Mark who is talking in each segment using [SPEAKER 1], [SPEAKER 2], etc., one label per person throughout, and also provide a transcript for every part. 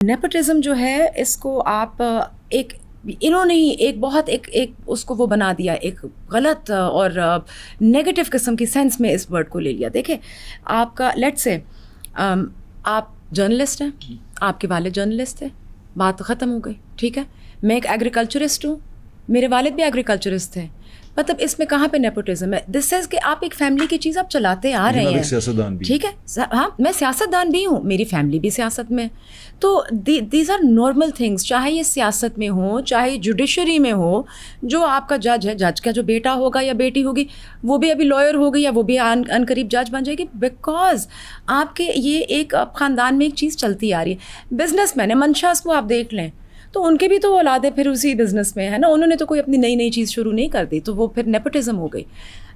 [SPEAKER 1] Nepotism جو ہے اس کو آپ ایک انہوں نے ہی ایک بہت ایک اس کو وہ بنا دیا, ایک غلط اور نگیٹو قسم کی سینس میں اس ورڈ کو لے لیا. دیکھیں آپ کا لیٹ سے آپ جرنلسٹ ہیں, آپ کے والد جرنلسٹ تھے, بات ختم ہو گئی, ٹھیک ہے. میں ایک ایگریکلچرسٹ ہوں, میرے والد بھی ایگریکلچرسٹ تھے. مطلب اس میں کہاں پہ نیپوٹزم ہے؟ دس از کہ آپ ایک فیملی کی چیز آپ چلاتے آ رہے ہیں, ٹھیک ہے. ہاں میں سیاست دان بھی ہوں, میری فیملی بھی سیاست میں. تو دیز آر نارمل تھنگس, چاہے یہ سیاست میں ہو, چاہے جوڈیشری میں ہو. جو آپ کا جج ہے, جج کا جو بیٹا ہوگا یا بیٹی ہوگی وہ بھی ابھی لائر ہوگی یا وہ بھی ان قریب جج بن جائے گی, بیکاز آپ کے یہ ایک خاندان میں ایک چیز چلتی آ رہی ہے. بزنس مین ہے, منشاس کو آپ دیکھ لیں تو ان کے بھی تو اولادیں پھر اسی بزنس میں ہے نا, انہوں نے تو کوئی اپنی نئی چیز شروع نہیں کر دی, تو وہ پھر نیپوٹزم ہو گئی.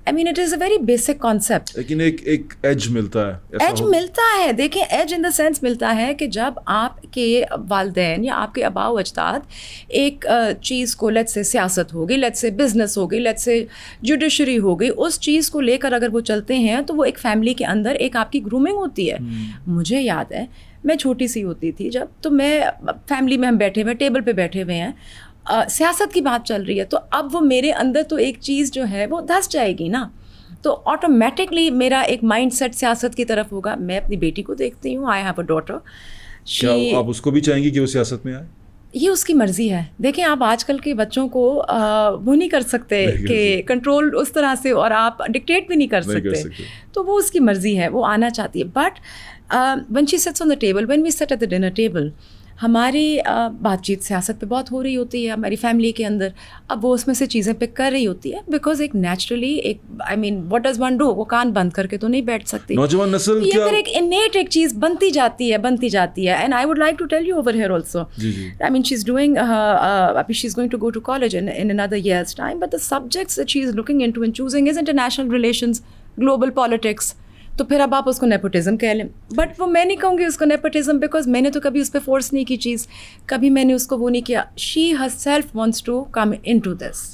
[SPEAKER 1] I mean it is a very basic concept.
[SPEAKER 2] لیکن ایک ایج ملتا ہے,
[SPEAKER 1] ایج ملتا ہے. دیکھیں ایج ان دا سینس ملتا ہے کہ جب آپ کے والدین یا آپ کے آباء و اجداد ایک چیز کو, لیٹ سے سیاست ہو گئی, لیٹ سے بزنس ہو گئی, لیٹ سے جوڈیشری ہو گئی, اس چیز کو لے کر اگر وہ چلتے ہیں تو وہ ایک فیملی کے اندر ایک آپ کی گرومنگ ہوتی ہے. مجھے یاد ہے میں چھوٹی سی ہوتی تھی جب, تو میں فیملی میں ہم بیٹھے ہوئے ٹیبل پہ بیٹھے ہوئے ہیں, سیاست کی بات چل رہی ہے, تو اب وہ میرے اندر تو ایک چیز جو ہے وہ دھس جائے گی نا, تو آٹومیٹکلی میرا ایک مائنڈ سیٹ سیاست کی طرف ہوگا. میں اپنی بیٹی کو دیکھتی ہوں, آئی ہیو اے ڈاٹر.
[SPEAKER 2] کیا آپ اس کو بھی چاہیں گی کہ وہ سیاست میں آئے؟
[SPEAKER 1] یہ اس کی مرضی ہے. دیکھیں آپ آج کل کے بچوں کو وہ نہیں کر سکتے کہ کنٹرول اس طرح سے, اور آپ ڈکٹیٹ بھی نہیں کر سکتے, تو وہ اس کی مرضی ہے, وہ آنا چاہتی ہے. But when she sits on the table, when we sit at the dinner table, ہماری بات چیت سیاست پہ بہت ہو رہی ہوتی ہے ہماری فیملی کے اندر. اب وہ اس میں سے چیزیں پک کر رہی ہوتی ہے, بیکاز ایک نیچرلی ایک آئی مین واٹ ڈز ون ڈو, وہ کان بند کر کے تو نہیں بیٹھ سکتی.
[SPEAKER 2] نوجوان نسل
[SPEAKER 1] یہ پھر ایک انیٹ ایک چیز بنتی جاتی ہے. And I would like to tell you over here also, I mean she is doing, ابھی she is going to go to college in another year's time, but the subjects that she is looking into and choosing is international relations, global politics. تو پھر اب آپ اس کو nepotism کہہ لیں, but وہ میں نہیں کہوں گی اس کو نیپوٹزم, بیکاز میں نے تو کبھی اس پہ فورس نہیں کی چیز, کبھی میں نے اس کو وہ نہیں کیا. She herself wants to come into this.